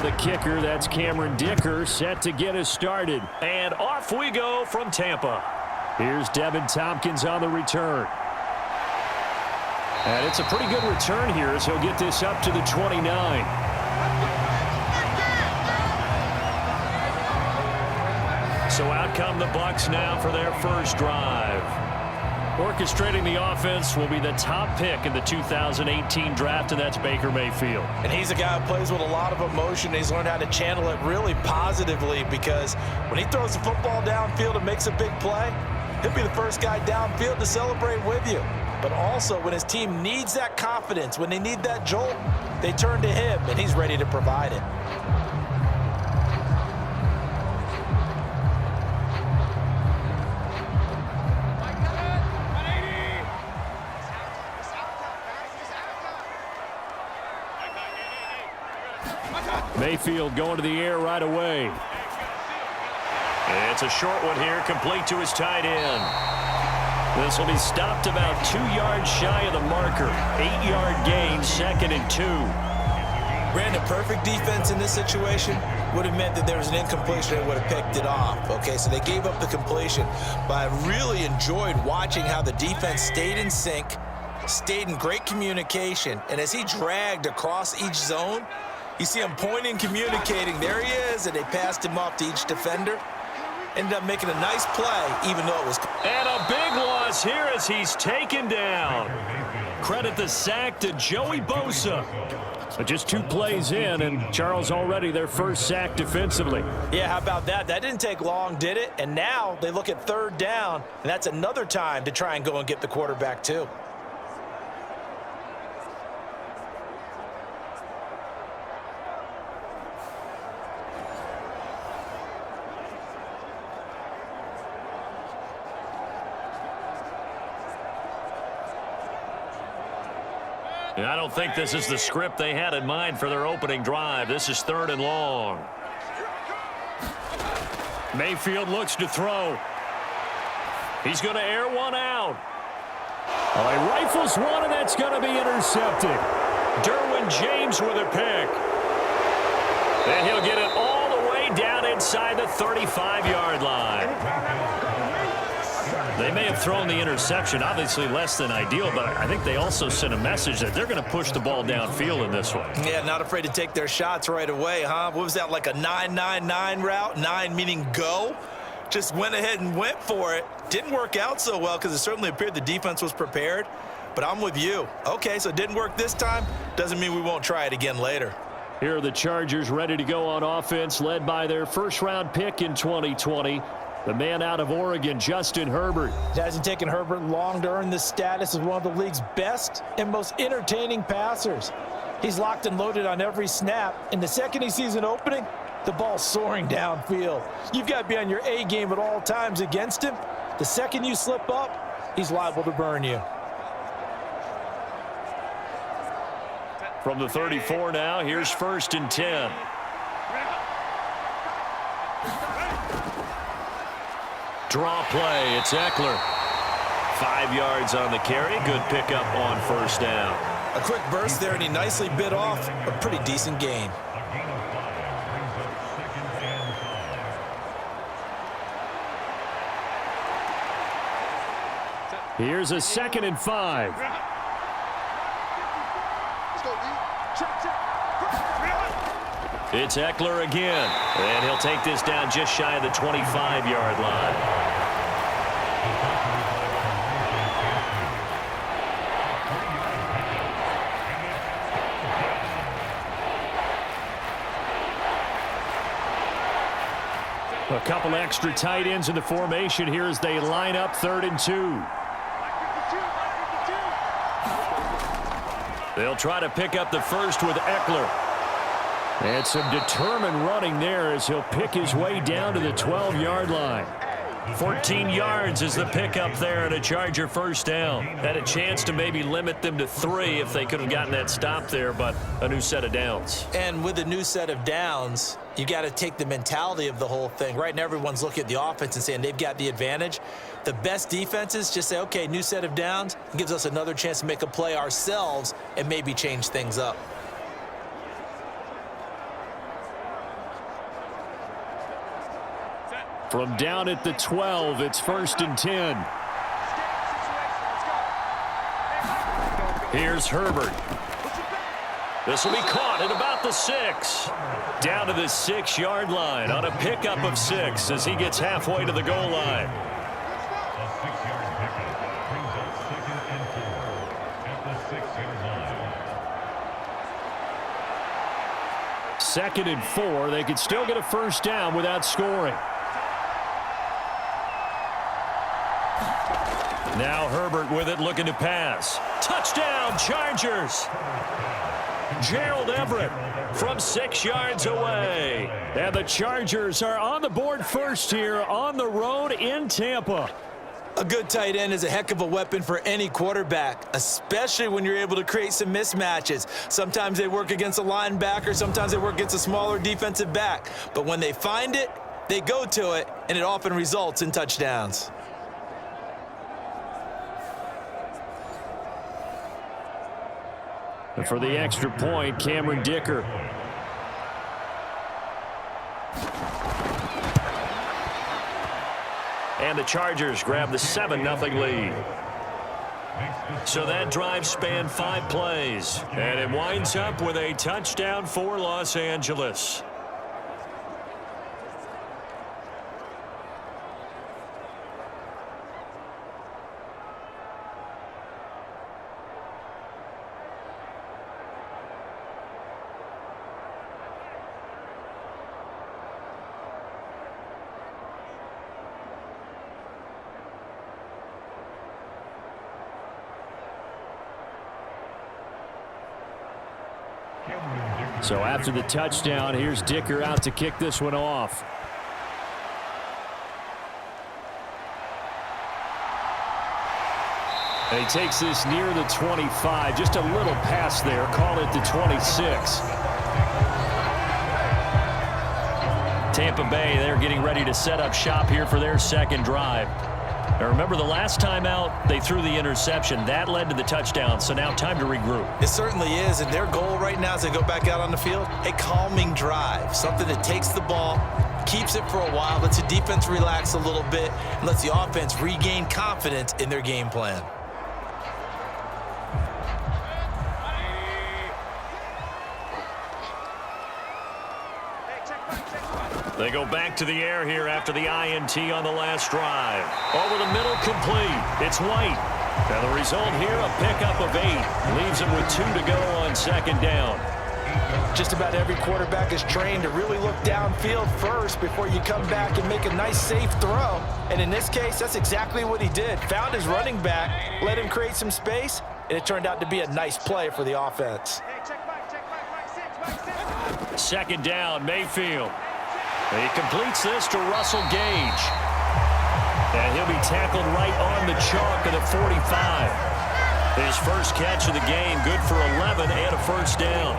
the kicker. That's Cameron Dicker, set to get us started. And off we go from Tampa. Here's Devin Tompkins on the return. And it's a pretty good return here as he'll get this up to the 29. So out come the Bucs now for their first drive. Orchestrating the offense will be the top pick in the 2018 draft, and that's Baker Mayfield. And he's a guy who plays with a lot of emotion. He's learned how to channel it really positively, because when he throws the football downfield and makes a big play, he'll be the first guy downfield to celebrate with you. But also, when his team needs that confidence, when they need that jolt, they turn to him, and he's ready to provide it. Mayfield going to the air right away. It's a short one here, complete to his tight end. This will be stopped about 2 yards shy of the marker. 8-yard gain, 2nd and 2. Brandon, perfect defense in this situation would have meant that there was an incompletion and would have picked it off. Okay, so they gave up the completion. But I really enjoyed watching how the defense stayed in sync, stayed in great communication, and as he dragged across each zone, you see him pointing, communicating. There he is, and they passed him off to each defender. Ended up making a nice play, even though it was... And a big loss here as he's taken down. Credit the sack to Joey Bosa. But just 2 plays in, and Charles already their first sack defensively. Yeah, how about that? That didn't take long, did it? And now they look at 3rd down, and that's another time to try and go and get the quarterback too. I don't think this is the script they had in mind for their opening drive. This is 3rd and long. Mayfield looks to throw. He's going to air one out. He rifles one, and that's going to be intercepted. Derwin James with a pick. And he'll get it all the way down inside the 35-yard line. They may have thrown the interception, obviously less than ideal, but I think they also sent a message that they're going to push the ball downfield in this one. Yeah, not afraid to take their shots right away, huh? What was that, like a 9-9-9 route? 9 meaning go? Just went ahead and went for it. Didn't work out so well because it certainly appeared the defense was prepared. But I'm with you. Okay, so it didn't work this time. Doesn't mean we won't try it again later. Here are the Chargers ready to go on offense, led by their first-round pick in 2020. The man out of Oregon, Justin Herbert. It hasn't taken Herbert long to earn this status as one of the league's best and most entertaining passers. He's locked and loaded on every snap, and the second he sees an opening, the ball's soaring downfield. You've got to be on your A game at all times against him. The second you slip up, he's liable to burn you. From the 34 now, here's 1st and 10. Draw play, it's Eckler. 5 yards on the carry, good pickup on 1st down. A quick burst there, and he nicely bit off a pretty decent gain. Here's a 2nd and 5. It's Eckler again, and he'll take this down just shy of the 25-yard line. A couple extra tight ends in the formation here as they line up 3rd and 2. They'll try to pick up the first with Eckler. And some determined running there as he'll pick his way down to the 12-yard line. 14 yards is the pickup there and a Charger 1st down. Had a chance to maybe limit them to 3 if they could have gotten that stop there, but a new set of downs. And with a new set of downs, you got to take the mentality of the whole thing. Right now, everyone's looking at the offense and saying they've got the advantage. The best defenses just say, okay, new set of downs. It gives us another chance to make a play ourselves and maybe change things up. From down at the 12, it's 1st and 10. Here's Herbert. This will be caught at about the 6. Down to the 6-yard line on a pickup of 6 as he gets halfway to the goal line. Second and 4. They could still get a first down without scoring. Now Herbert with it, looking to pass. Touchdown, Chargers! Gerald Everett from 6 yards away. And the Chargers are on the board first here on the road in Tampa. A good tight end is a heck of a weapon for any quarterback, especially when you're able to create some mismatches. Sometimes they work against a linebacker, sometimes they work against a smaller defensive back. But when they find it, they go to it, and it often results in touchdowns. And for the extra point, Cameron Dicker. And the Chargers grab the 7-0 lead. So that drive spanned 5 plays. And it winds up with a touchdown for Los Angeles. So after the touchdown, here's Dicker out to kick this one off. And he takes this near the 25. Just a little pass there. Call it the 26. Tampa Bay, they're getting ready to set up shop here for their second drive. Now remember, the last time out, they threw the interception. That led to the touchdown, so now time to regroup. It certainly is, and their goal right now as they go back out on the field, a calming drive, something that takes the ball, keeps it for a while, lets the defense relax a little bit, and lets the offense regain confidence in their game plan. They go back to the air here after the INT on the last drive. Over the middle, complete. It's White. And the result here, a pickup of 8. Leaves him with 2 to go on second down. Just about every quarterback is trained to really look downfield first before you come back and make a nice, safe throw. And in this case, that's exactly what he did. Found his running back, let him create some space, and it turned out to be a nice play for the offense. Second down, Mayfield. He completes this to Russell Gage. And he'll be tackled right on the chalk at the 45. His first catch of the game, good for 11 and a first down.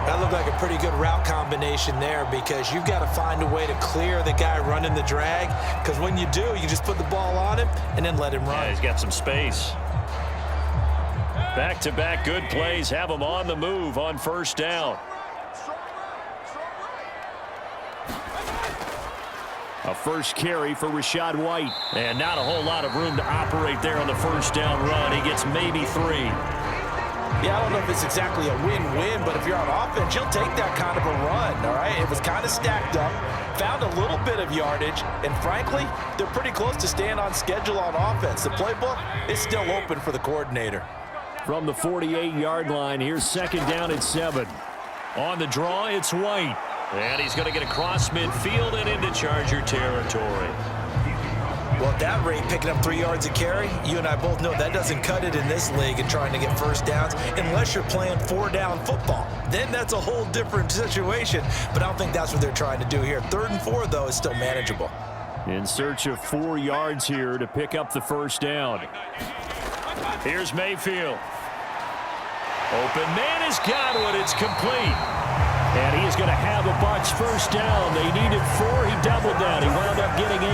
That looked like a pretty good route combination there because you've got to find a way to clear the guy running the drag, because when you do, you just put the ball on him and then let him run. Yeah, he's got some space. Back-to-back good plays have him on the move on first down. A first carry for Rachaad White. And not a whole lot of room to operate there on the first down run. He gets maybe 3. Yeah, I don't know if it's exactly a win-win, but if you're on offense, you'll take that kind of a run, all right? It was kind of stacked up, found a little bit of yardage, and frankly, they're pretty close to staying on schedule on offense. The playbook is still open for the coordinator. From the 48-yard line, here's second down at 7. On the draw, it's White. And he's going to get across midfield and into Charger territory. Well, at that rate, picking up 3 yards a carry, you and I both know that doesn't cut it in this league and trying to get first downs unless you're playing 4-down football. Then that's a whole different situation, but I don't think that's what they're trying to do here. 3rd and 4, though, is still manageable. In search of 4 yards here to pick up the first down. Here's Mayfield. Open man has got it. It's complete. And he is going to have the Bucs first down. They needed 4. He doubled that. He wound up getting 8.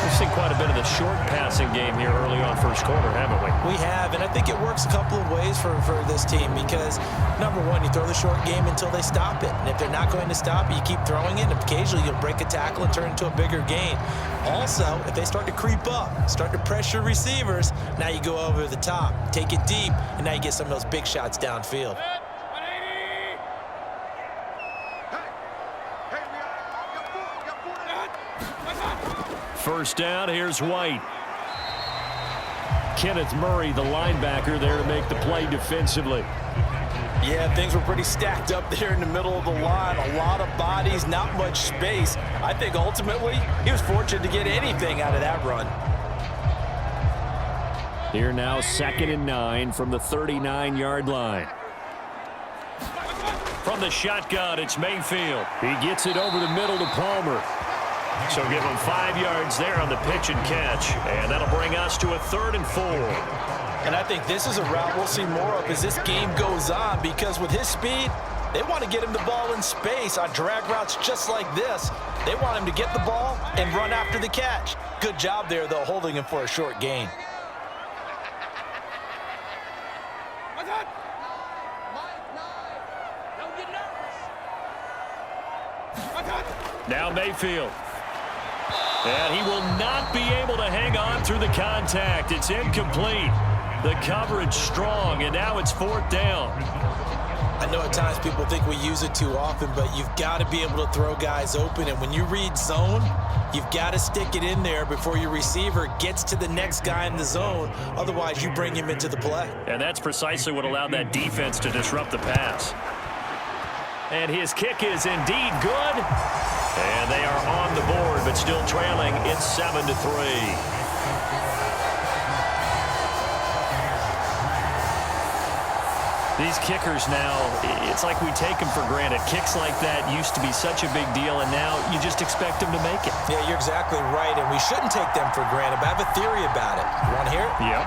We've seen quite a bit of the short passing game here early on first quarter, haven't we? We have, and I think it works a couple of ways for this team because, number one, you throw the short game until they stop it. And if they're not going to stop it, you keep throwing it, and occasionally you'll break a tackle and turn it into a bigger gain. Also, if they start to creep up, start to pressure receivers, now you go over the top, take it deep, and now you get some of those big shots downfield. First down, here's White. Kenneth Murray, the linebacker, there to make the play defensively. Yeah, things were pretty stacked up there in the middle of the line. A lot of bodies, not much space. I think ultimately he was fortunate to get anything out of that run. Here now, 2nd and 9 from the 39-yard line. From the shotgun, it's Mayfield. He gets it over the middle to Palmer. So give him 5 yards there on the pitch and catch. And that'll bring us to a 3rd and 4. And I think this is a route we'll see more of as this game goes on because with his speed, they want to get him the ball in space on drag routes just like this. They want him to get the ball and run after the catch. Good job there, though, holding him for a short gain. Now Mayfield. And he will not be able to hang on through the contact. It's incomplete. The coverage strong, and now it's 4th down. I know at times people think we use it too often, but you've got to be able to throw guys open. And when you read zone, you've got to stick it in there before your receiver gets to the next guy in the zone. Otherwise, you bring him into the play. And that's precisely what allowed that defense to disrupt the pass. And his kick is indeed good. And they are on the board, but still trailing. It's 7-3. These kickers now, it's like we take them for granted. Kicks like that used to be such a big deal, and now you just expect them to make it. Yeah, you're exactly right, and we shouldn't take them for granted, but I have a theory about it. You want to hear it? Yep.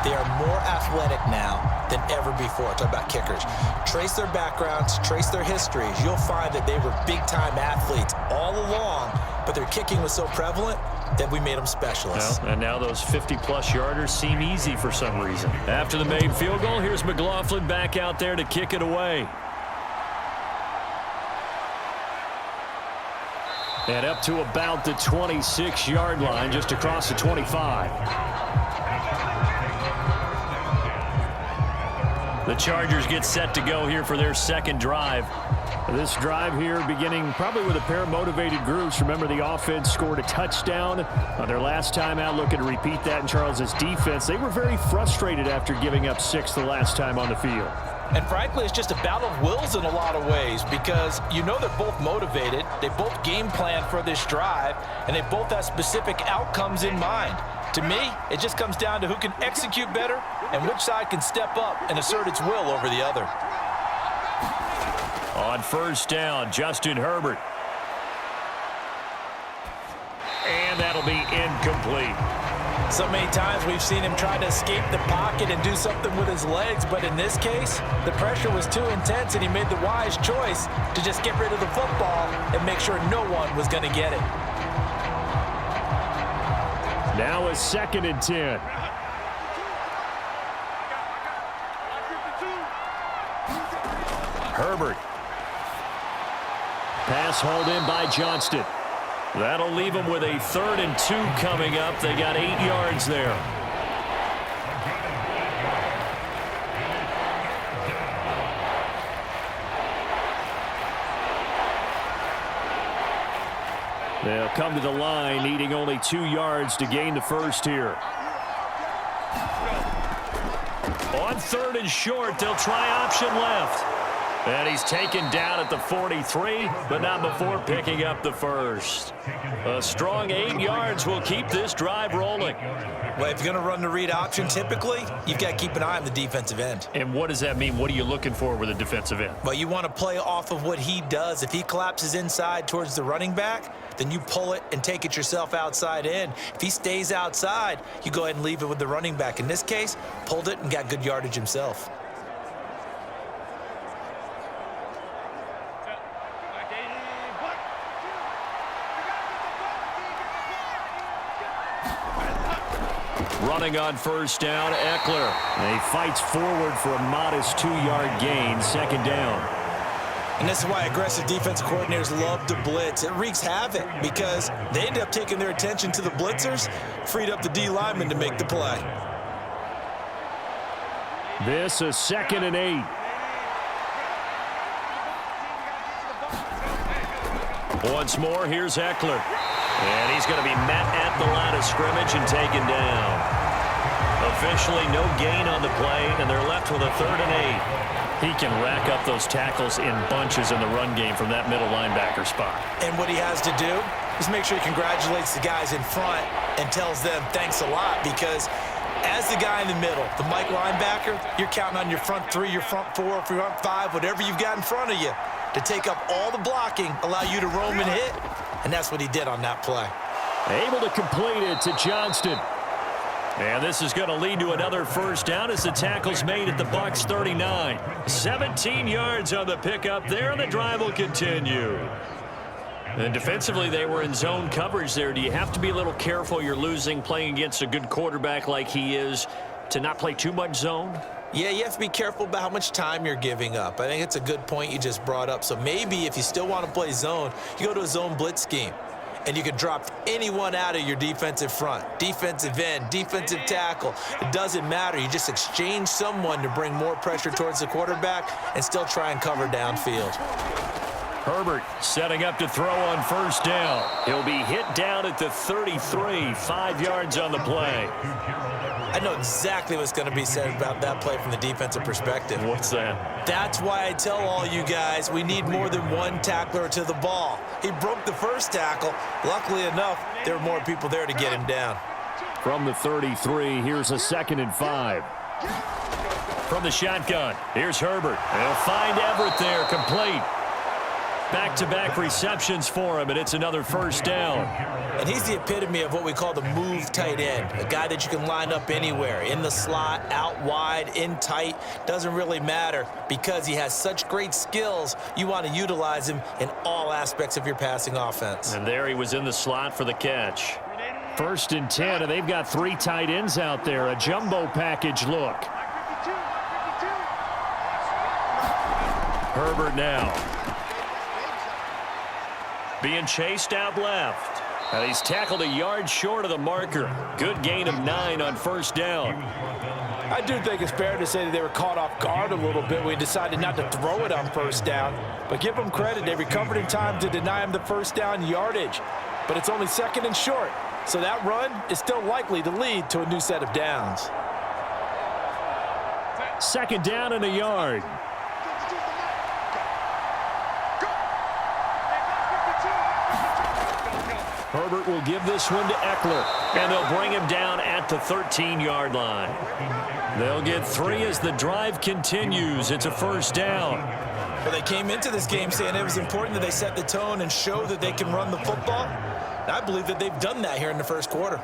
They are more athletic now than ever before. Talk about kickers. Trace their backgrounds, trace their histories. You'll find that they were big-time athletes all along, but their kicking was so prevalent that we made them specialists. Well, and now those 50-plus yarders seem easy for some reason. After the made field goal, here's McLaughlin back out there to kick it away. And up to about the 26-yard line, just across the 25. The Chargers get set to go here for their second drive. This drive here beginning probably with a pair of motivated groups. Remember, the offense scored a touchdown on their last time out. Looking to repeat that in Charles's defense. They were very frustrated after giving up 6 the last time on the field. And frankly, it's just a battle of wills in a lot of ways because you know they're both motivated. They both game plan for this drive, and they both have specific outcomes in mind. To me, it just comes down to who can execute better and which side can step up and assert its will over the other. On first down, Justin Herbert. And that'll be incomplete. So many times we've seen him try to escape the pocket and do something with his legs, but in this case, the pressure was too intense and he made the wise choice to just get rid of the football and make sure no one was going to get it. Now a 2nd and 10. Herbert. Pass hauled in by Johnston. That'll leave them with a 3rd and 2 coming up. They got 8 yards there. They'll come to the line, needing only 2 yards to gain the first here. On 3rd and short, they'll try option left. And he's taken down at the 43, but not before picking up the first. A strong 8 yards will keep this drive rolling. Well, if you're going to run the read option, typically, you've got to keep an eye on the defensive end. And what does that mean? What are you looking for with a defensive end? Well, you want to play off of what he does. If he collapses inside towards the running back, then you pull it and take it yourself outside in. If he stays outside, you go ahead and leave it with the running back. In this case, pulled it and got good yardage himself. Running on first down, Eckler. And he fights forward for a modest 2-yard gain, second down. And this is why aggressive defensive coordinators love to blitz. It wreaks havoc because they end up taking their attention to the blitzers, freed up the D lineman to make the play. This is 2nd and 8. Once more, here's Eckler. And he's going to be met at the line of scrimmage and taken down. Officially no gain on the play, and they're left with a 3rd and 8. He can rack up those tackles in bunches in the run game from that middle linebacker spot. And what he has to do is make sure he congratulates the guys in front and tells them thanks a lot, because as the guy in the middle, the Mike linebacker, you're counting on your front 3, your front 4, front 5, whatever you've got in front of you to take up all the blocking, allow you to roam and hit, and that's what he did on that play. Able to complete it to Johnston. And this is going to lead to another first down as the tackle's made at the Bucs 39. 17 yards on the pickup there, and the drive will continue. And defensively, they were in zone coverage there. Do you have to be a little careful? You're losing, playing against a good quarterback like he is, to not play too much zone? Yeah, you have to be careful about how much time you're giving up. I think it's a good point you just brought up. So maybe if you still want to play zone, you go to a zone blitz scheme. And you can drop anyone out of your defensive front, defensive end, defensive tackle. It doesn't matter. You just exchange someone to bring more pressure towards the quarterback and still try and cover downfield. Herbert setting up to throw on first down. He'll be hit down at the 33, 5 yards on the play. I know exactly what's going to be said about that play from the defensive perspective. What's that? That's why I tell all you guys we need more than one tackler to the ball. He broke the first tackle. Luckily enough, there were more people there to get him down. From the 33, here's a 2nd and 5. From the shotgun, here's Herbert. They'll find Everett there, complete. Back-to-back receptions for him, and it's another first down. And he's the epitome of what we call the move tight end, a guy that you can line up anywhere, in the slot, out wide, in tight, doesn't really matter because he has such great skills. You want to utilize him in all aspects of your passing offense. And there he was in the slot for the catch. 1st and 10, and they've got 3 tight ends out there, a jumbo package look. Herbert now. Being chased out left. And he's tackled a yard short of the marker. Good gain of 9 on first down. I do think it's fair to say that they were caught off guard a little bit when he decided not to throw it on first down. But give them credit. They recovered in time to deny him the first down yardage. But it's only 2nd and short. So that run is still likely to lead to a new set of downs. 2nd down and a yard. Herbert will give this one to Eckler, and they'll bring him down at the 13-yard line. They'll get 3 as the drive continues. It's a first down. Well, they came into this game saying it was important that they set the tone and show that they can run the football. And I believe that they've done that here in the first quarter.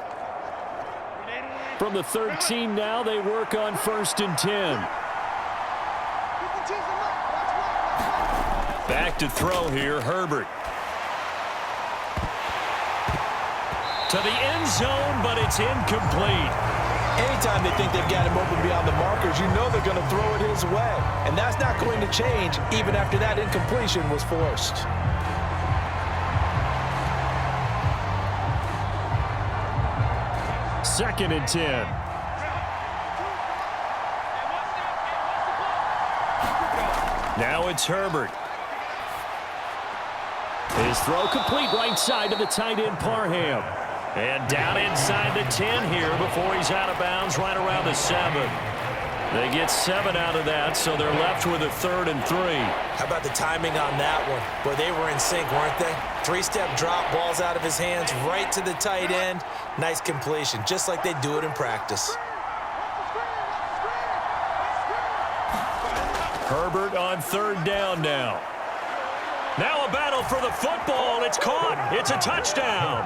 From the 13 now, they work on 1st and 10. Back to throw here, Herbert. To the end zone, but it's incomplete. Anytime they think they've got him open beyond the markers, you know they're going to throw it his way. And that's not going to change even after that incompletion was forced. Second and 10. Now it's Herbert. His throw complete right side to the tight end Parham. And down inside the 10 here before he's out of bounds right around the 7. They get 7 out of that, so they're left with a 3rd and 3. How about the timing on that one? Boy, they were in sync, weren't they? 3-step drop, balls out of his hands, right to the tight end. Nice completion, just like they do it in practice. Herbert on 3rd down now. Now a battle for the football. It's caught. It's a touchdown.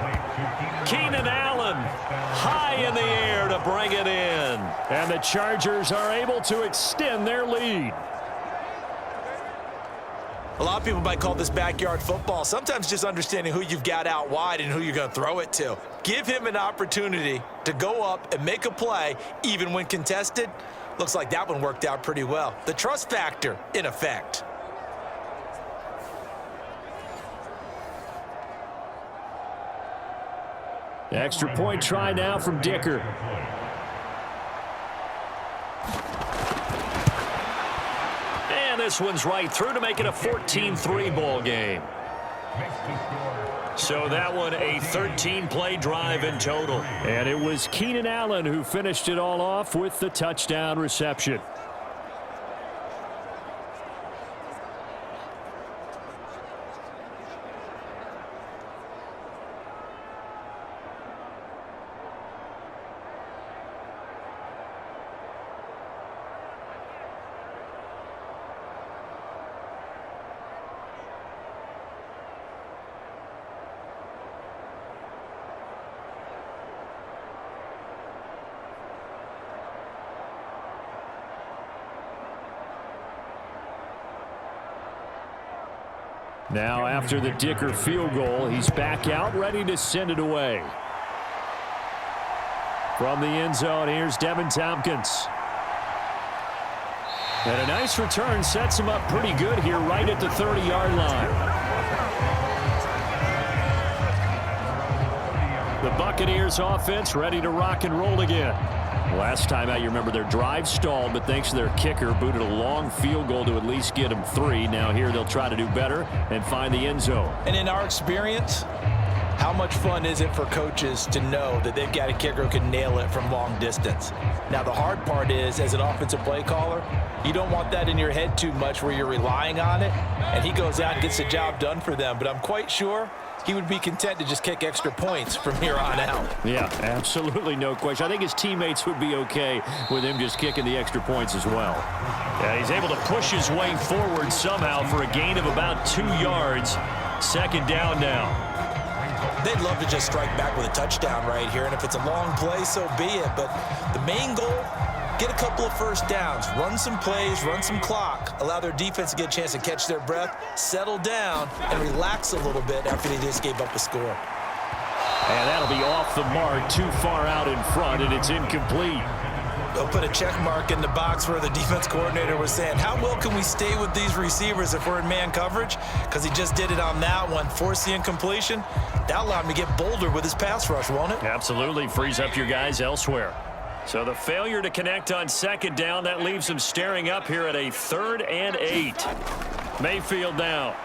Keenan Allen high in the air to bring it in. And the Chargers are able to extend their lead. A lot of people might call this backyard football. Sometimes just understanding who you've got out wide and who you're going to throw it to. Give him an opportunity to go up and make a play, even when contested. Looks like that one worked out pretty well. The trust factor in effect. Extra point try now from Dicker. And this one's right through to make it a 14-3 ball game. So that one a 13-play drive in total. And it was Keenan Allen who finished it all off with the touchdown reception. Now after the Dicker field goal, he's back out ready to send it away. From the end zone, here's Devin Tompkins. And a nice return sets him up pretty good here right at the 30-yard line. The Buccaneers offense ready to rock and roll again. Last time out, you remember their drive stalled, but thanks to their kicker, booted a long field goal to at least get them 3. Now here they'll try to do better and find the end zone. And in our experience, how much fun is it for coaches to know that they've got a kicker who can nail it from long distance? Now, the hard part is, as an offensive play caller, you don't want that in your head too much where you're relying on it, and he goes out and gets the job done for them. But I'm quite sure he would be content to just kick extra points from here on out. Yeah, absolutely no question. I think his teammates would be okay with him just kicking the extra points as well. Yeah, he's able to push his way forward somehow for a gain of about 2 yards. Second down now. They'd love to just strike back with a touchdown right here, and if it's a long play, so be it. But the main goal, get a couple of first downs, run some plays, run some clock, allow their defense to get a chance to catch their breath, settle down, and relax a little bit after they just gave up a score. And that'll be off the mark, too far out in front, and it's incomplete. They'll put a check mark in the box where the defense coordinator was saying, how well can we stay with these receivers if we're in man coverage? Because he just did it on that one, forced the incompletion. That allowed him to get bolder with his pass rush, won't it? Absolutely, frees up your guys elsewhere. So the failure to connect on second down, that leaves him staring up here at a 3rd and 8. Mayfield now.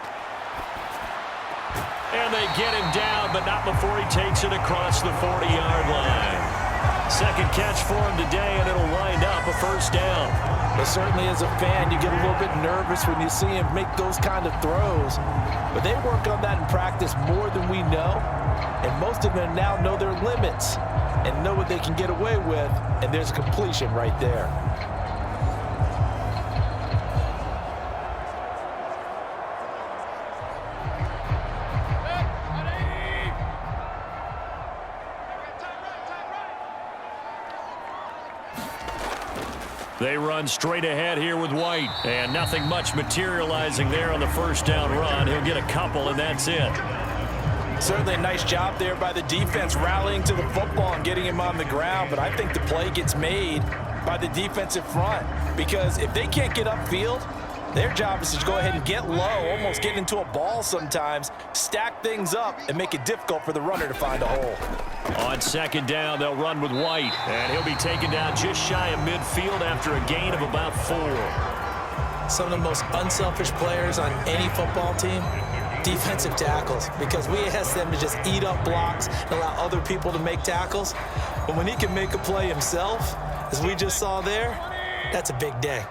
And they get him down, but not before he takes it across the 40-yard line. Second catch for him today, and it'll wind up a first down. But certainly as a fan, you get a little bit nervous when you see him make those kind of throws. But they work on that in practice more than we know. And most of them now know their limits and know what they can get away with. And there's a completion right there. They run straight ahead here with White. And nothing much materializing there on the first down run. He'll get a couple, and that's it. Certainly a nice job there by the defense rallying to the football and getting him on the ground. But I think the play gets made by the defensive front. Because if they can't get upfield, their job is to go ahead and get low, almost get into a ball sometimes, stack things up, and make it difficult for the runner to find a hole. On second down, they'll run with White. And he'll be taken down just shy of midfield after a gain of about 4. Some of the most unselfish players on any football team, defensive tackles, because we ask them to just eat up blocks and allow other people to make tackles. But when he can make a play himself, as we just saw there, that's a big day.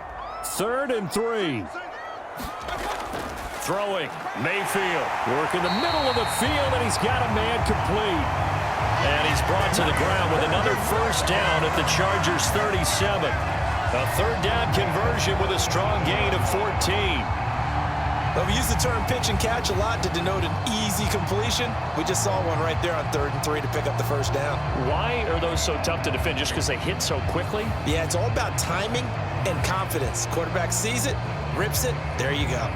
3rd and 3. Throwing, Mayfield. Work in the middle of the field, and he's got a man complete. And he's brought to the ground with another first down at the Chargers' 37. A 3rd down conversion with a strong gain of 14. Well, we use the term pitch and catch a lot to denote an easy completion. We just saw one right there on 3rd and 3 to pick up the first down. Why are those so tough to defend? Just because they hit so quickly? Yeah, it's all about timing and confidence. Quarterback sees it, rips it, there you go.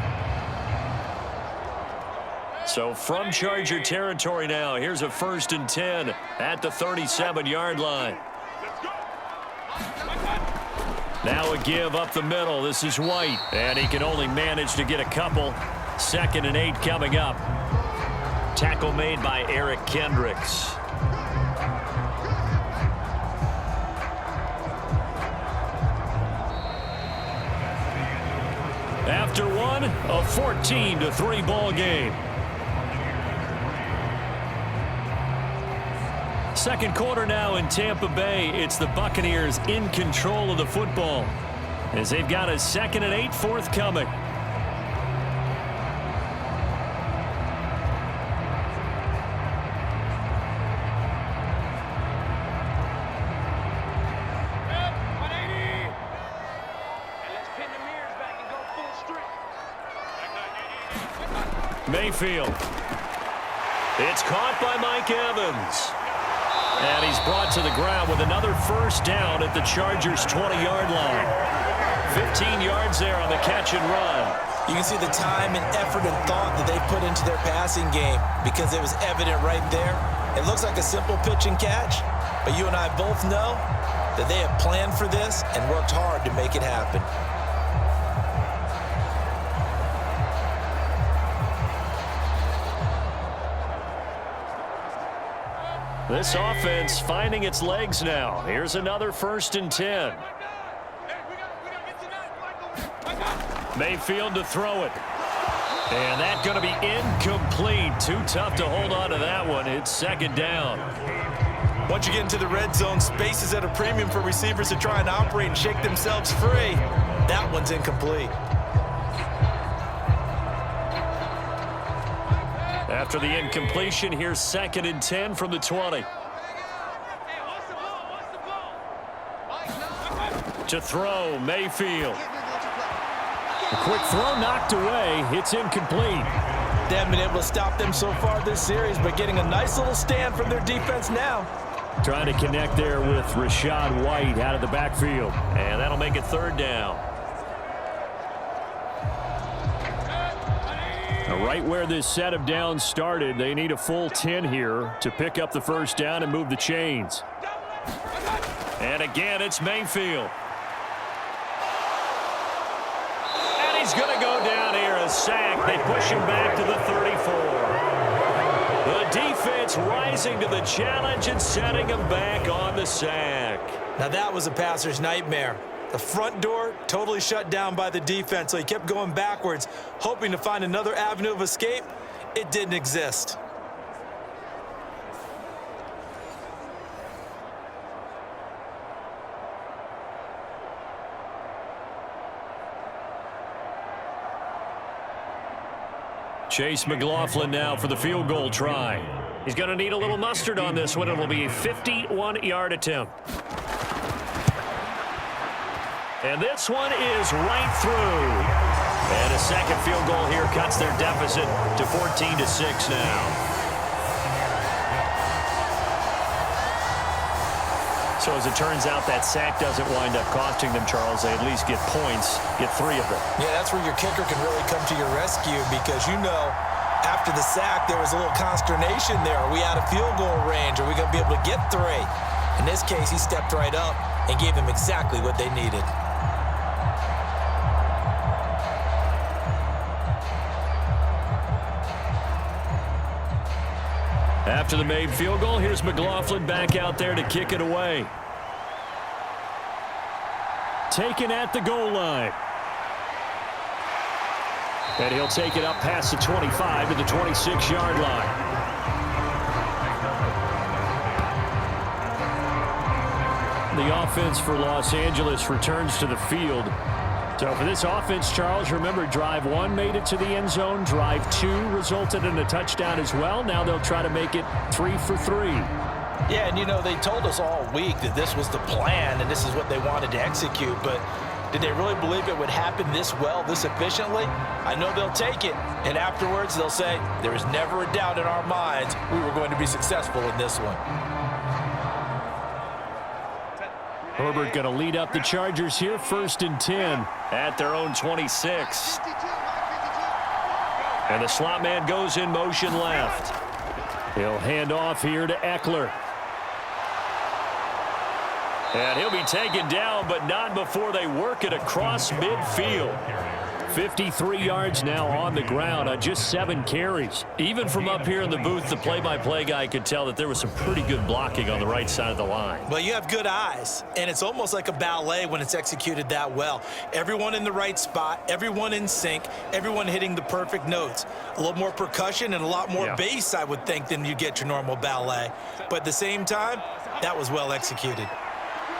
So from Charger territory now, here's a 1st and 10 at the 37-yard line. Now a give up the middle. This is White, and he can only manage to get a couple. 2nd and 8 coming up. Tackle made by Eric Kendricks. After one, a 14-3 ball game. Second quarter now in Tampa Bay. It's the Buccaneers in control of the football as they've got a 2nd and 8 forthcoming. Mayfield. It's caught by Mike Evans. And he's brought to the ground with another 1st down at the Chargers' 20-yard line. 15 yards there on the catch and run. You can see the time and effort and thought that they put into their passing game because it was evident right there. It looks like a simple pitch and catch, but you and I both know that they have planned for this and worked hard to make it happen. This offense finding its legs now. Here's another 1st and 10. Mayfield to throw it. And that's going to be incomplete. Too tough to hold on to that one. It's 2nd down. Once you get into the red zone, space is at a premium for receivers to try and operate and shake themselves free. That one's incomplete. After the incompletion, here's 2nd and 10 from the 20. To throw, Mayfield. A quick throw knocked away. It's incomplete. They haven't been able to stop them so far this series, but getting a nice little stand from their defense now. Trying to connect there with Rachaad White out of the backfield. And that'll make it 3rd down. Right where this set of downs started, they need a full 10 here to pick up the 1st down and move the chains. And again, it's Mayfield. And he's going to go down here, a sack. They push him back to the 34. The defense rising to the challenge and setting him back on the sack. Now that was a passer's nightmare. The front door totally shut down by the defense, so he kept going backwards, hoping to find another avenue of escape. It didn't exist. Chase McLaughlin now for the field goal try. He's going to need a little mustard on this one. It will be a 51-yard attempt. And this one is right through. And a second field goal here cuts their deficit to 14-6 now. So as it turns out, that sack doesn't wind up costing them, Charles. They at least get points, get 3 of them. Yeah, that's where your kicker can really come to your rescue because, you know, after the sack, there was a little consternation there. Are we out of field goal range? Are we going to be able to get 3? In this case, he stepped right up and gave them exactly what they needed. After the made field goal, here's McLaughlin back out there to kick it away. Taken at the goal line. And he'll take it up past the 25 to the 26-yard line. The offense for Los Angeles returns to the field. So for this offense, Charles, remember, drive 1 made it to the end zone. Drive 2 resulted in a touchdown as well. Now they'll try to make it 3 for 3. Yeah, and you know, they told us all week that this was the plan and this is what they wanted to execute, but did they really believe it would happen this well, this efficiently? I know they'll take it, and afterwards they'll say, there was never a doubt in our minds we were going to be successful in this one. Herbert going to lead up the Chargers here, 1st and 10 at their own 26. And the slot man goes in motion left. He'll hand off here to Eckler. And he'll be taken down, but not before they work it across midfield. 53 yards now on the ground on just 7 carries. Even from up here in the booth, the play-by-play guy could tell that there was some pretty good blocking on the right side of the line. Well, you have good eyes, and it's almost like a ballet when it's executed that well. Everyone in the right spot, everyone in sync, everyone hitting the perfect notes. A little more percussion and a lot more bass, I would think, than you get your normal ballet. But at the same time, that was well executed.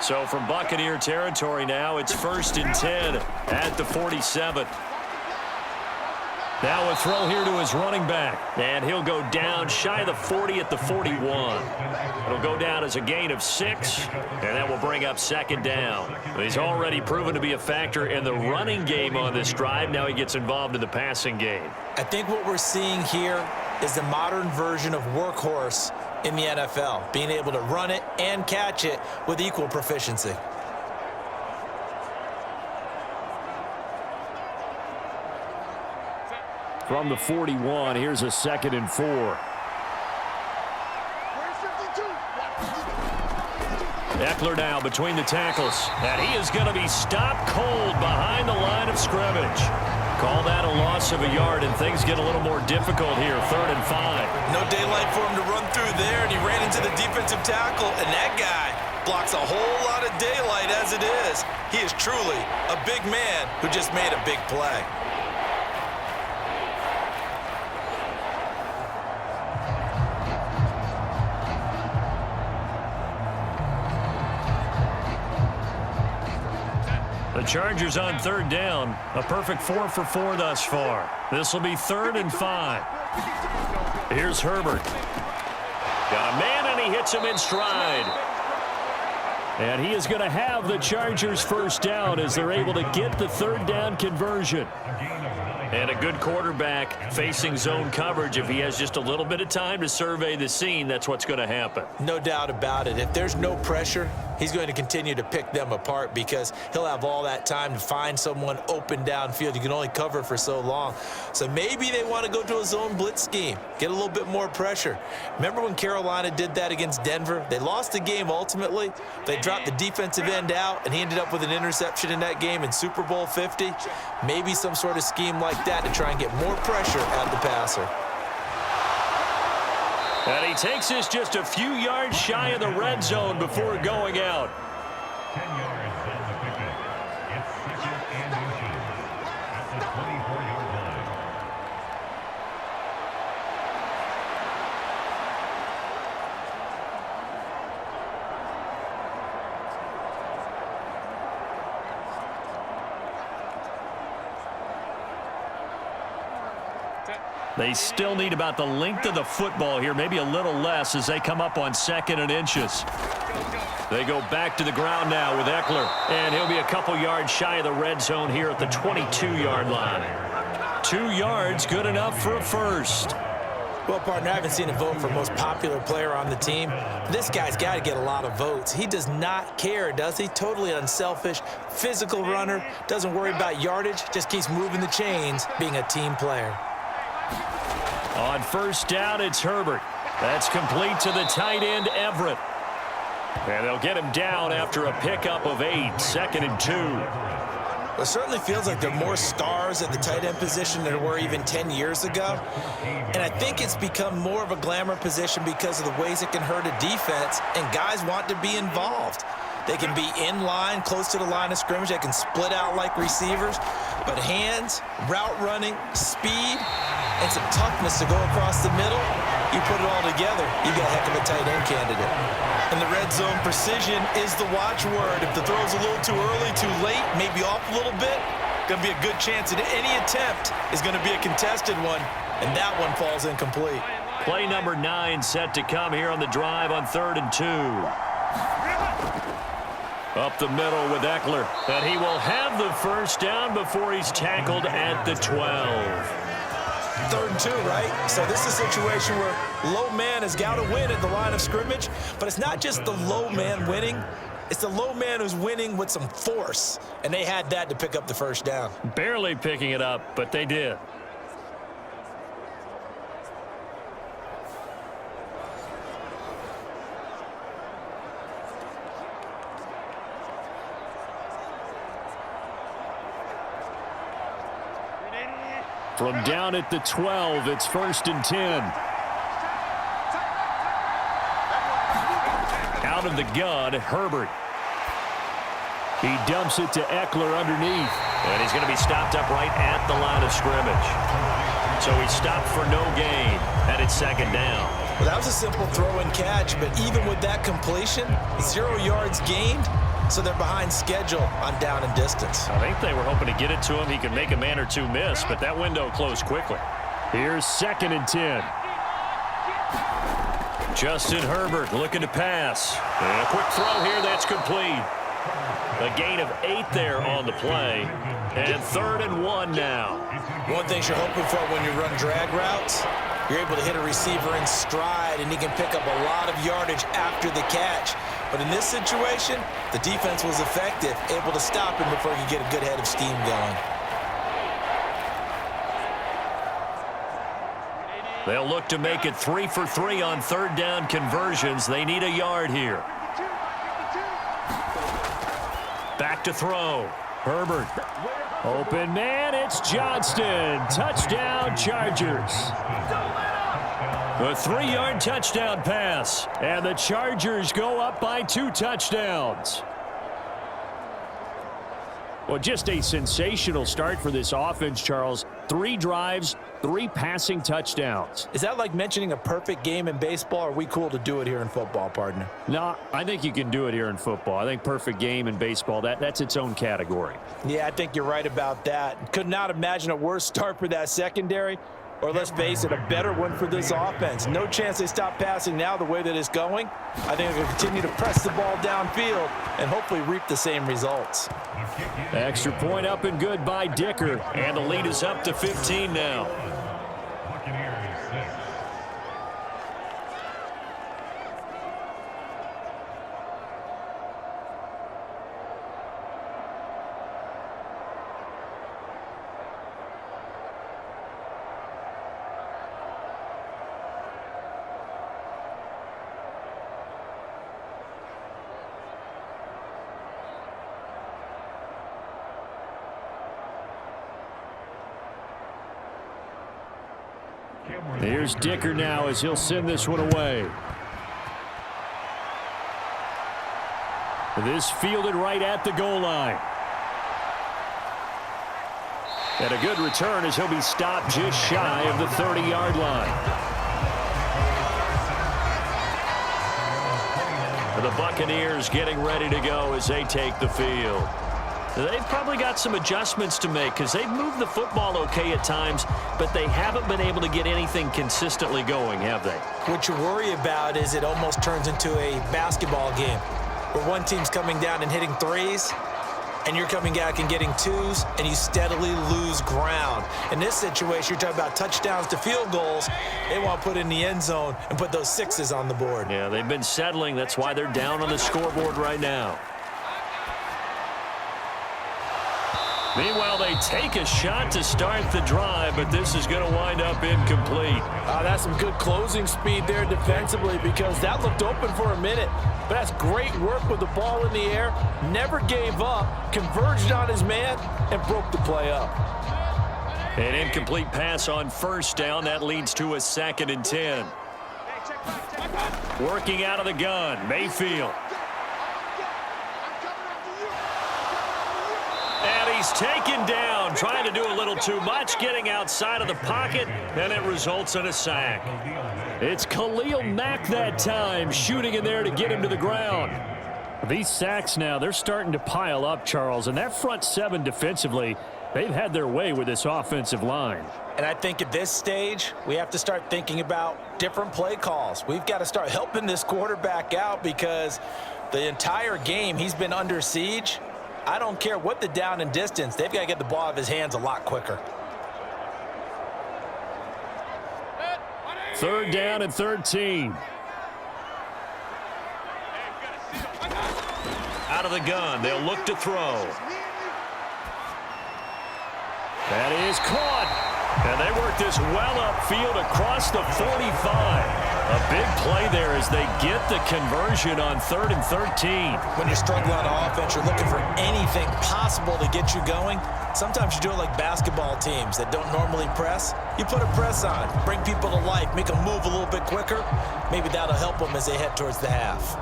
So from Buccaneer territory now, it's 1st and 10 at the 47. Now a throw here to his running back. And he'll go down shy of the 40 at the 41. It'll go down as a gain of 6, and that will bring up 2nd down. He's already proven to be a factor in the running game on this drive. Now he gets involved in the passing game. I think what we're seeing here is the modern version of workhorse in the NFL, being able to run it and catch it with equal proficiency. From the 41, here's a 2nd and 4. Eckler now between the tackles, and he is going to be stopped cold behind the line of scrimmage. Call that a loss of a yard, and things get a little more difficult here, 3rd and 5. No daylight for him to run through there, and he ran into the defensive tackle, and that guy blocks a whole lot of daylight as it is. He is truly a big man who just made a big play. The Chargers on 3rd down. A perfect 4 for 4 thus far. This will be 3rd and 5. Here's Herbert. Got a man, and he hits him in stride. And he is going to have the Chargers' 1st down as they're able to get the 3rd down conversion. And a good quarterback facing zone coverage. If he has just a little bit of time to survey the scene, that's what's going to happen. No doubt about it. If there's no pressure, he's going to continue to pick them apart because he'll have all that time to find someone open downfield. You can only cover for so long. So maybe they want to go to a zone blitz scheme, get a little bit more pressure. Remember when Carolina did that against Denver? They lost the game ultimately. They dropped the defensive end out, and he ended up with an interception in that game in Super Bowl 50. Maybe some sort of scheme like that to try and get more pressure at the passer. And he takes this just a few yards shy of the red zone before going out. 10 yards on the pickup. It's 2nd and 18 at the 24-yard line. They still need about the length of the football here, maybe a little less as they come up on 2nd and inches. They go back to the ground now with Eckler, and he'll be a couple yards shy of the red zone here at the 22-yard line. 2 yards, good enough for a 1st. Well, partner, I haven't seen a vote for most popular player on the team. This guy's got to get a lot of votes. He does not care, does he? Totally unselfish, physical runner, doesn't worry about yardage, just keeps moving the chains, being a team player. On 1st down, it's Herbert. That's complete to the tight end, Everett. And they'll get him down after a pickup of 8, 2nd and 2. Well, it certainly feels like there are more stars at the tight end position than there were even 10 years ago. And I think it's become more of a glamour position because of the ways it can hurt a defense, and guys want to be involved. They can be in line, close to the line of scrimmage. They can split out like receivers. But hands, route running, speed, and some toughness to go across the middle, you put it all together, you've got a heck of a tight end candidate. And the red zone precision is the watchword. If the throw's a little too early, too late, maybe off a little bit, going to be a good chance that any attempt is going to be a contested one, and that one falls incomplete. Play number 9 set to come here on the drive on 3rd and 2. Up the middle with Eckler, and he will have the 1st down before he's tackled at the 12. 3rd and 2, right? So this is a situation where low man has got to win at the line of scrimmage, but it's not just the low man winning. It's the low man who's winning with some force, and they had that to pick up the 1st down. Barely picking it up, but they did. From down at the 12, it's 1st and 10. Out of the gun, Herbert. He dumps it to Eckler underneath. And he's going to be stopped up right at the line of scrimmage. So he stopped for no gain, and it's 2nd down. Well, that was a simple throw and catch, but even with that completion, 0 yards gained, so they're behind schedule on down and distance. I think they were hoping to get it to him. He could make a man or two miss, but that window closed quickly. Here's 2nd and 10. Justin Herbert looking to pass. And a quick throw here that's complete. A gain of 8 there on the play. And 3rd and 1 now. One thing you're hoping for when you run drag routes, you're able to hit a receiver in stride, and he can pick up a lot of yardage after the catch. But in this situation, the defense was effective, able to stop him before he could get a good head of steam going. They'll look to make it 3 for 3 on 3rd down conversions. They need a yard here. Back to throw. Herbert. Open man, it's Johnston. Touchdown, Chargers. A 3-yard touchdown pass. And the Chargers go up by 2 touchdowns. Well, just a sensational start for this offense, Charles. 3 drives, 3 passing touchdowns. Is that like mentioning a perfect game in baseball, or are we cool to do it here in football, partner? No, I think you can do it here in football. I think perfect game in baseball, that's its own category. Yeah, I think you're right about that. Could not imagine a worse start for that secondary, or let's face it, a better one for this offense. No chance they stop passing now the way that it's going. I think they'll continue to press the ball downfield and hopefully reap the same results. Extra point up and good by Dicker. And the lead is up to 15 now. Here's Dicker now as he'll send this one away. This fielded right at the goal line. And a good return as he'll be stopped just shy of the 30-yard line. The Buccaneers getting ready to go as they take the field. They've probably got some adjustments to make because they've moved the football okay at times, but they haven't been able to get anything consistently going, have they? What you worry about is it almost turns into a basketball game where one team's coming down and hitting threes, and you're coming back and getting twos, and you steadily lose ground. In this situation, you're talking about touchdowns to field goals. They want to put in the end zone and put those sixes on the board. Yeah, they've been settling. That's why they're down on the scoreboard right now. Meanwhile, they take a shot to start the drive, but this is going to wind up incomplete. That's some good closing speed there defensively because that looked open for a minute. But that's great work with the ball in the air. Never gave up, converged on his man, and broke the play up. An incomplete pass on 1st down. That leads to a 2nd and 10. Working out of the gun, Mayfield. And he's taken down, trying to do a little too much, getting outside of the pocket, and it results in a sack. It's Khalil Mack that time, shooting in there to get him to the ground. These sacks now, they're starting to pile up, Charles, and that front 7 defensively, they've had their way with this offensive line. And I think at this stage, we have to start thinking about different play calls. We've got to start helping this quarterback out because the entire game he's been under siege. I don't care what the down and distance. They've got to get the ball out of his hands a lot quicker. 3rd down and 13. Out of the gun, they'll look to throw. That is caught. And they work this well upfield across the 45. A big play there as they get the conversion on 3rd and 13. When you're struggling on offense, you're looking for anything possible to get you going. Sometimes you do it like basketball teams that don't normally press. You put a press on, bring people to life, make them move a little bit quicker. Maybe that'll help them as they head towards the half.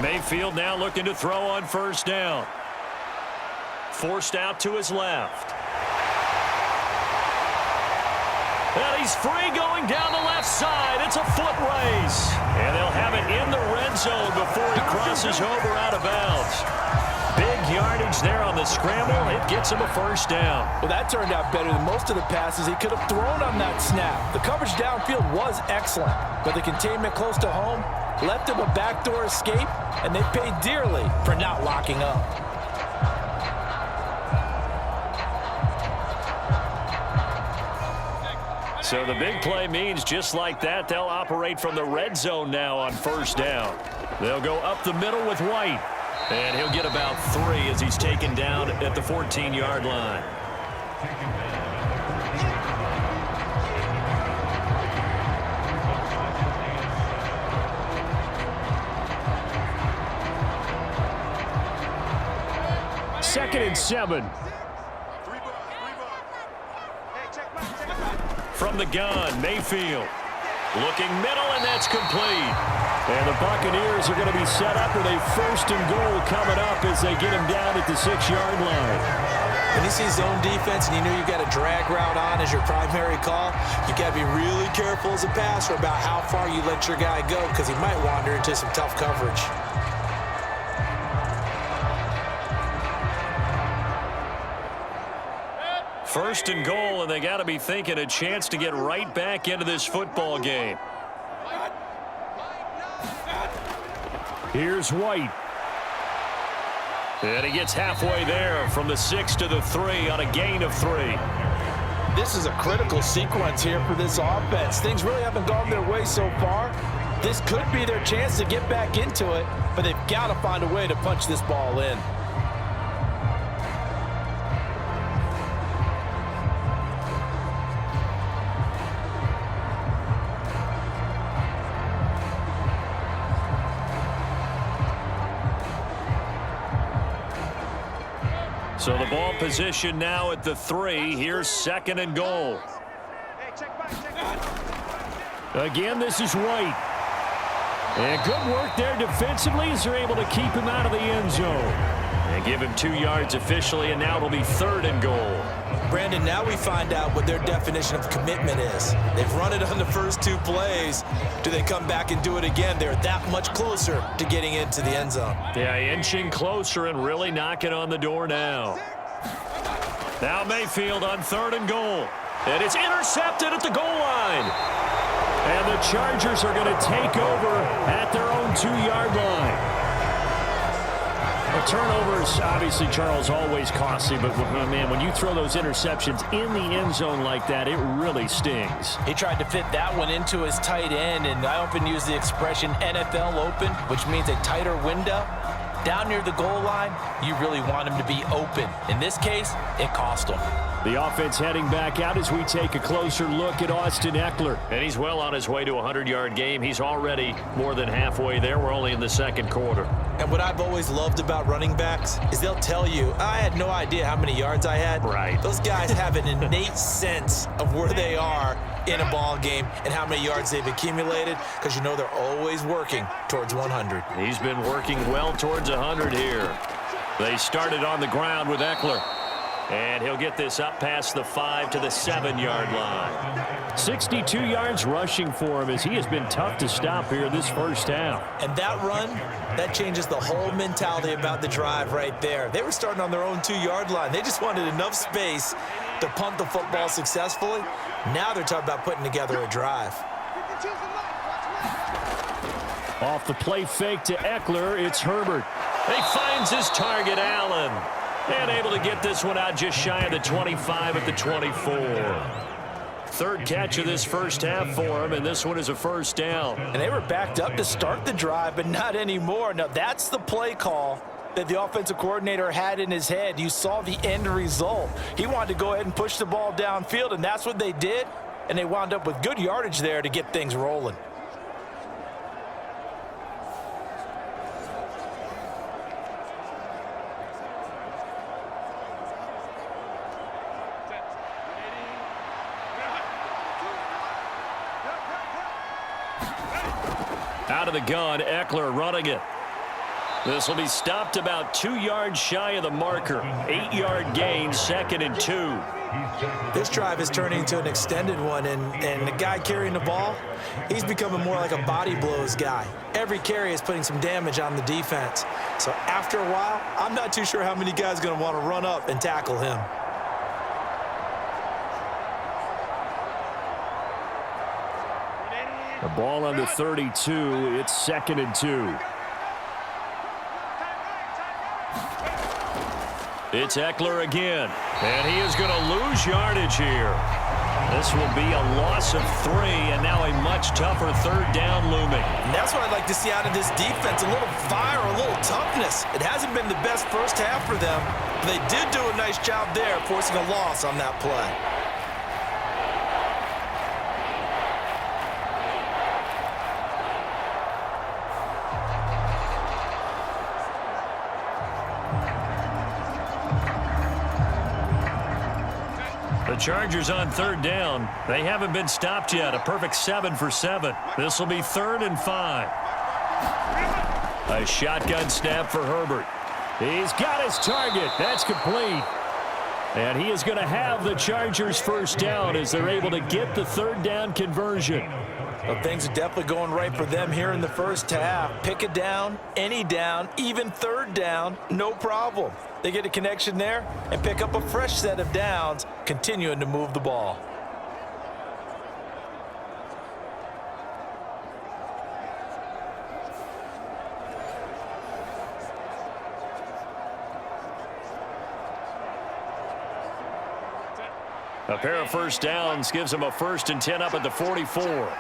Mayfield now looking to throw on 1st down. Forced out to his left. And he's free going down the left side. It's a foot race. And they'll have it in the red zone before he crosses over out of bounds. Big yardage there on the scramble. It gets him a 1st down. Well, that turned out better than most of the passes he could have thrown on that snap. The coverage downfield was excellent, but the containment close to home left him a backdoor escape, and they paid dearly for not locking up. So the big play means just like that, they'll operate from the red zone now on 1st down. They'll go up the middle with White. And he'll get about 3 as he's taken down at the 14-yard line. Second and 7. From the gun, Mayfield. Looking middle, and that's complete. And the Buccaneers are going to be set up with a 1st and goal coming up as they get him down at the 6-yard line. When you see zone defense and you know you've got a drag route on as your primary call, you got to be really careful as a passer about how far you let your guy go because he might wander into some tough coverage. First and goal, and they got to be thinking a chance to get right back into this football game. Here's White. And he gets halfway there from the 6 to the 3 on a gain of 3. This is a critical sequence here for this offense. Things really haven't gone their way so far. This could be their chance to get back into it, but they've got to find a way to punch this ball in. So the ball position now at the 3. Here's 2nd and goal. Again, this is White. And good work there defensively as they're able to keep him out of the end zone. And give him 2 yards officially, and now it'll be 3rd and goal. Brandon, now we find out what their definition of commitment is. They've run it on the first 2 plays. Do they come back and do it again? They're that much closer to getting into the end zone. Yeah, inching closer and really knocking on the door now. Now Mayfield on 3rd and goal. And it's intercepted at the goal line. And the Chargers are going to take over at their own 2-yard line. Well, turnovers, obviously, Charles, always costly, but, man, when you throw those interceptions in the end zone like that, it really stings. He tried to fit that one into his tight end, and I often use the expression NFL open, which means a tighter window. Down near the goal line, you really want him to be open. In this case, it cost him. The offense heading back out as we take a closer look at Austin Eckler. And he's well on his way to a 100-yard game. He's already more than halfway there. We're only in the 2nd quarter. And what I've always loved about running backs is they'll tell you, I had no idea how many yards I had. Right. Those guys have an innate sense of where they are in a ball game and how many yards they've accumulated because you know they're always working towards 100. He's been working well towards 100 here. They started on the ground with Eckler. And he'll get this up past the 5 to the 7-yard line. 62 yards rushing for him as he has been tough to stop here this first half. And that run, that changes the whole mentality about the drive right there. They were starting on their own 2-yard line. They just wanted enough space to punt the football successfully. Now they're talking about putting together a drive. Off the play fake to Eckler, it's Herbert. He finds his target, Allen. And able to get this one out just shy of the 25 at the 24. third catch of this first half for him, and this one is a first down. And they were backed up to start the drive, but not anymore. Now, that's the play call that the offensive coordinator had in his head. You saw the end result. He wanted to go ahead and push the ball downfield, and that's what they did, and they wound up with good yardage there to get things rolling. Out of the gun, Eckler running it. This will be stopped about 2 yards shy of the marker. 8-yard gain, 2nd and 2. This drive is turning into an extended one, and the guy carrying the ball, he's becoming more like a body blows guy. Every carry is putting some damage on the defense. So after a while, I'm not too sure how many guys are going to want to run up and tackle him. The ball on the 32. It's 2nd and 2. It's Eckler again, and he is going to lose yardage here. This will be a loss of 3, and now a much tougher third down looming. And that's what I'd like to see out of this defense, a little fire, a little toughness. It hasn't been the best first half for them, but they did do a nice job there forcing a loss on that play. The Chargers on third down. They haven't been stopped yet. A perfect 7 for 7. This will be 3rd and 5. A shotgun snap for Herbert. He's got his target. That's complete. And he is going to have the Chargers first down as they're able to get the third down conversion. Well, things are definitely going right for them here in the first half. Pick a down, any down, even third down, no problem. They get a connection there and pick up a fresh set of downs, continuing to move the ball. A pair of first downs gives them a 1st and 10 up at the 44.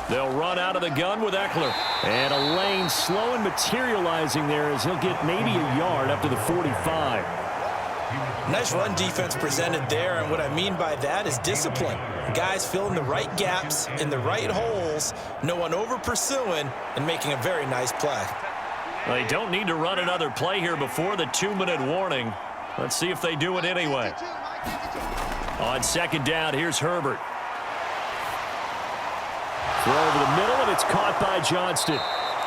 They'll run out of the gun with Eckler. And a lane slow and materializing there as he'll get maybe a yard up to the 45. Nice run defense presented there, and what I mean by that is discipline. Guys filling the right gaps in the right holes, no one over pursuing, and making a very nice play. They don't need to run another play here before the 2-minute warning. Let's see if they do it anyway. On 2nd down, here's Herbert. Throw over the middle, and it's caught by Johnston.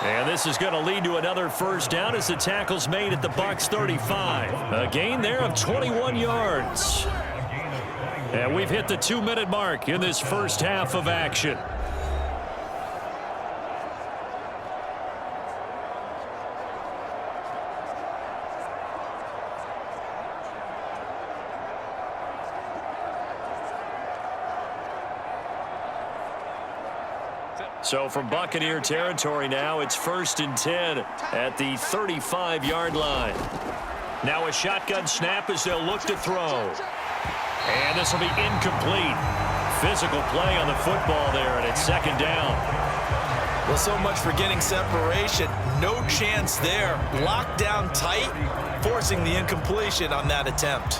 And this is going to lead to another first down as the tackle's made at the Bucs 35. A gain there of 21 yards. And we've hit the 2-minute mark in this first half of action. So from Buccaneer territory now, it's 1st and 10 at the 35-yard line. Now a shotgun snap as they'll look to throw. And this will be incomplete. Physical play on the football there, and it's 2nd down. Well, so much for getting separation. No chance there. Locked down tight, forcing the incompletion on that attempt.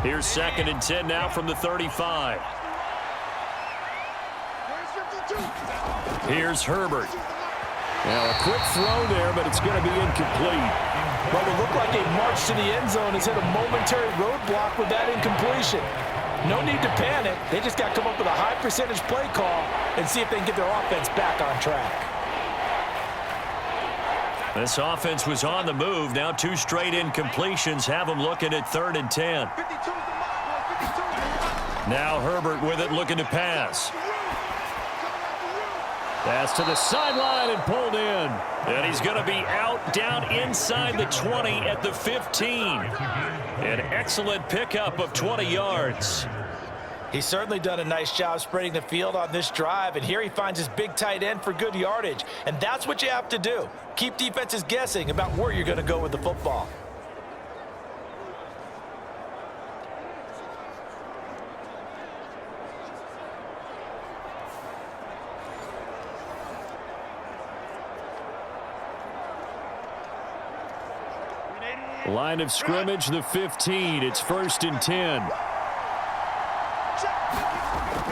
Here's 2nd and 10 now from the 35. Here's Herbert. Now a quick throw there, but it's going to be incomplete. But it looked like a march to the end zone has hit a momentary roadblock with that incompletion. No need to panic. They just got to come up with a high percentage play call and see if they can get their offense back on track. This offense was on the move. Now 2 straight incompletions have them looking at 3rd and 10. Now Herbert with it, looking to pass. Pass to the sideline and pulled in. And he's going to be out down inside the 20 at the 15. An excellent pickup of 20 yards. He's certainly done a nice job spreading the field on this drive, and here he finds his big tight end for good yardage. And that's what you have to do. Keep defenses guessing about where you're going to go with the football. Line of scrimmage, the 15. It's 1st and 10.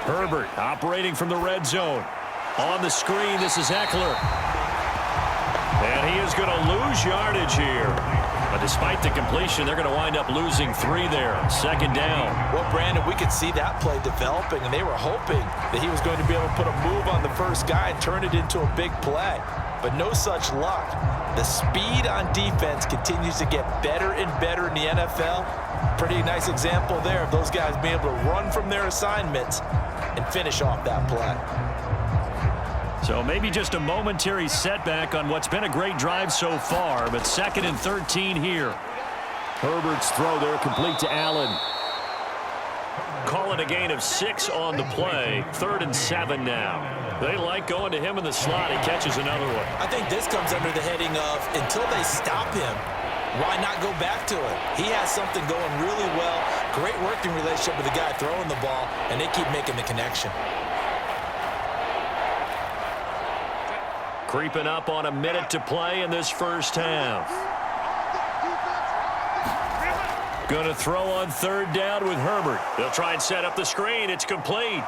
Herbert operating from the red zone. On the screen, this is Eckler. And he is going to lose yardage here. But despite the completion, they're going to wind up losing 3 there. 2nd down. Well, Brandon, we could see that play developing, and they were hoping that he was going to be able to put a move on the first guy and turn it into a big play. But no such luck. The speed on defense continues to get better and better in the NFL. Pretty nice example there of those guys being able to run from their assignments and finish off that play. So maybe just a momentary setback on what's been a great drive so far, but 2nd and 13 here. Herbert's throw there complete to Allen. Call it a gain of 6 on the play. 3rd and 7 now. They like going to him in the slot. He catches another one. I think this comes under the heading of until they stop him, why not go back to it? He has something going really well. Great working relationship with the guy throwing the ball, and they keep making the connection. Creeping up on a minute to play in this first half. Going to throw on 3rd down with Herbert. They'll try and set up the screen. It's complete.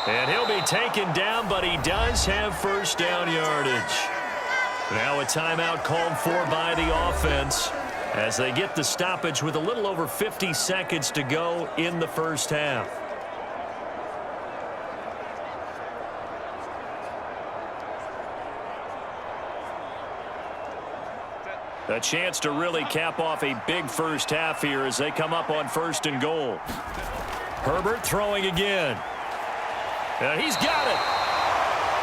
And he'll be taken down, but he does have 1st down yardage. Now a timeout called for by the offense as they get the stoppage with a little over 50 seconds to go in the first half. A chance to really cap off a big first half here as they come up on 1st and goal. Herbert throwing again. And he's got it.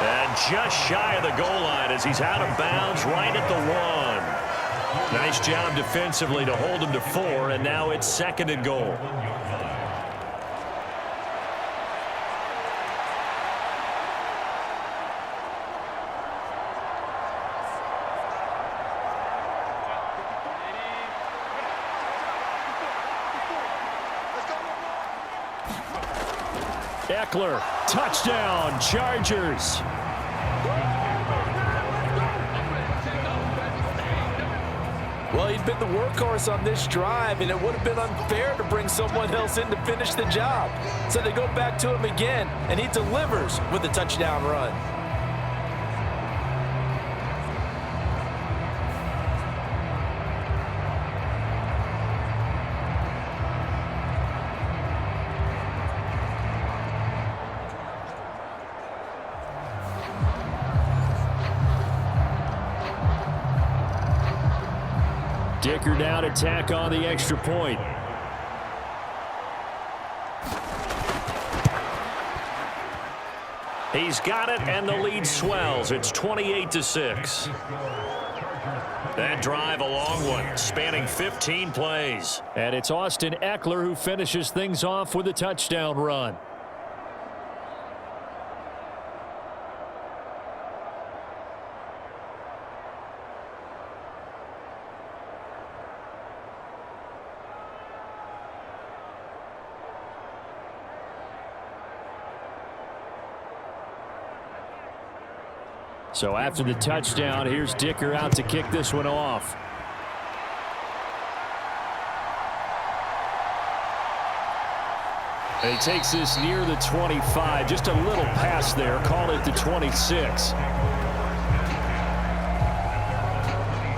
And just shy of the goal line as he's out of bounds right at the 1. Nice job defensively to hold him to 4, and now it's 2nd and goal. Eckler, touchdown, Chargers. Well, he'd been the workhorse on this drive, and it would have been unfair to bring someone else in to finish the job. So they go back to him again, and he delivers with a touchdown run. Dicker down to tack on the extra point. He's got it, and the lead swells. It's 28-6. That drive, a long one, spanning 15 plays. And it's Austin Eckler who finishes things off with a touchdown run. So after the touchdown, here's Dicker out to kick this one off. And he takes this near the 25. Just a little pass there. Call it the 26.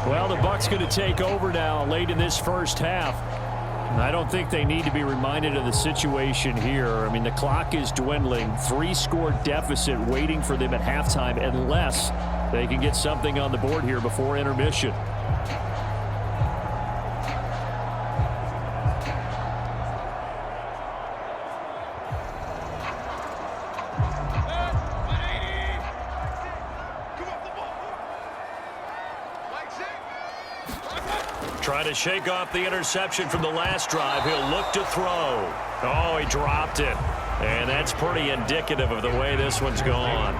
Well, the Bucs going to take over now late in this first half. I don't think they need to be reminded of the situation here. I mean, the clock is dwindling. 3-score deficit waiting for them at halftime unless they can get something on the board here before intermission. Trying to shake off the interception from the last drive. He'll look to throw. Oh, he dropped it. And that's pretty indicative of the way this one's gone.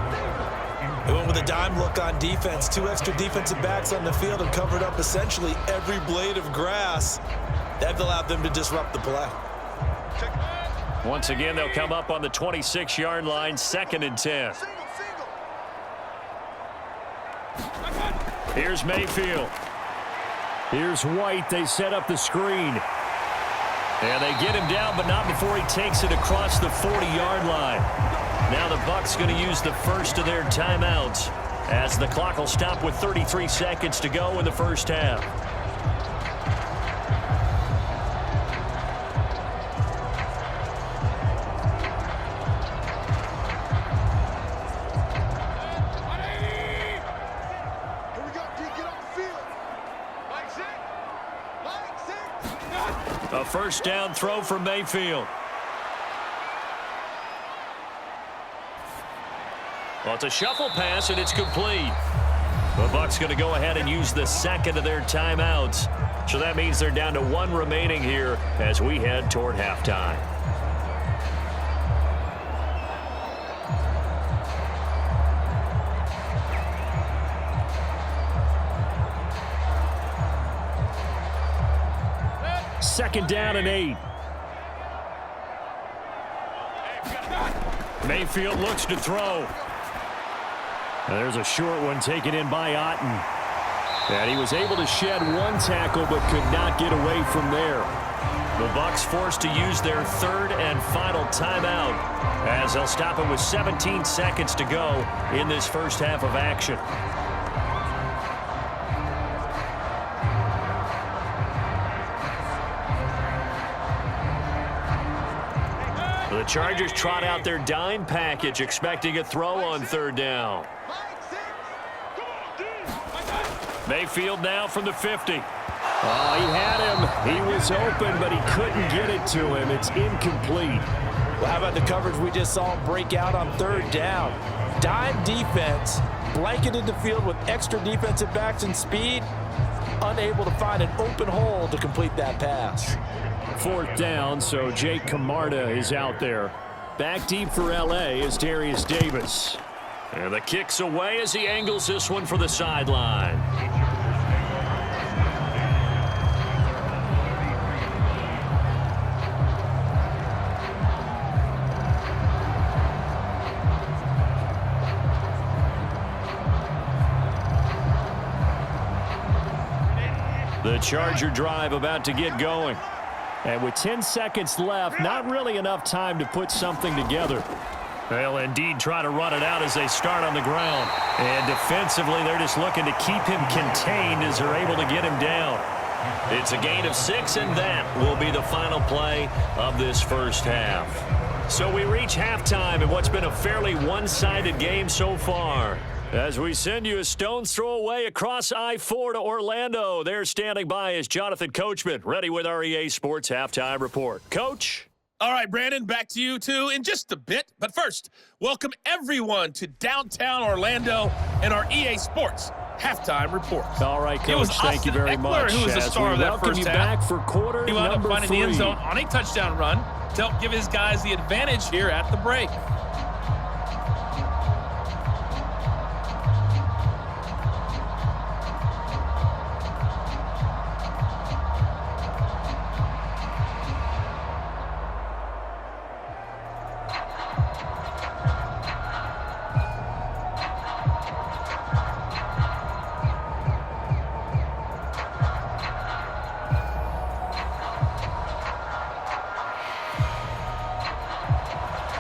They went with a dime look on defense. 2 extra defensive backs on the field and covered up essentially every blade of grass. That allowed them to disrupt the play. Once again, they'll come up on the 26-yard line, 2nd and 10. Here's Mayfield. Here's White. They set up the screen. And they get him down, but not before he takes it across the 40-yard line. Now the Bucs going to use the first of their timeouts as the clock will stop with 33 seconds to go in the first half. A first down throw for Mayfield. Well, it's a shuffle pass, and it's complete. The Bucs going to go ahead and use the second of their timeouts. So that means they're down to one remaining here as we head toward halftime. Second down and 8. Mayfield looks to throw. There's a short one taken in by Otten. And he was able to shed one tackle but could not get away from there. The Bucs forced to use their third and final timeout as they'll stop it with 17 seconds to go in this first half of action. The Chargers trot out their dime package, expecting a throw on third down. Mayfield now from the 50. Oh, he had him. He was open, but he couldn't get it to him. It's incomplete. Well, how about the coverage we just saw him break out on third down? Dime defense, blanketed the field with extra defensive backs and speed, unable to find an open hole to complete that pass. Fourth down, so Jake Camarda is out there. Back deep for L.A. is Darius Davis. And the kick's away as he angles this one for the sideline. The Charger drive about to get going. And with 10 seconds left, not really enough time to put something together. They'll indeed try to run it out as they start on the ground. And defensively, they're just looking to keep him contained as they're able to get him down. It's a gain of 6, and that will be the final play of this first half. So we reach halftime in what's been a fairly one-sided game so far. As we send you a stone's throw away across I-4 to Orlando, there standing by is Jonathan Coachman, ready with our EA Sports Halftime Report. Coach? All right, Brandon, back to you, too, in just a bit. But first, welcome everyone to downtown Orlando and our EA Sports Halftime Report. All right, Coach, thank you very much. Who was the star of that first half. Back for quarter he wound up number finding 3. the end zone on a touchdown run to help give his guys the advantage here at the break.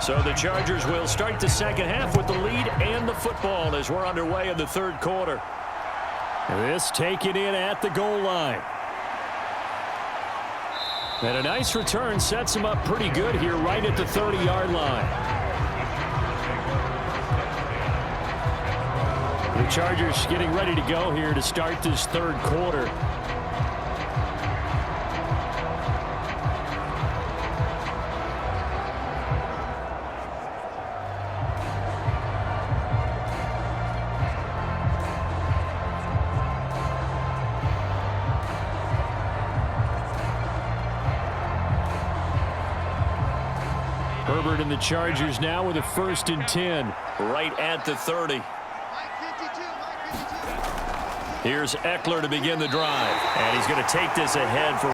So the Chargers will start the second half with the lead and the football as we're underway in the third quarter. This taken in at the goal line. And a nice return sets him up pretty good here right at the 30-yard line. The Chargers getting ready to go here to start this third quarter. Herbert and the Chargers now with a 1st and 10 right at the 30. Here's Eckler to begin the drive, and he's going to take this ahead for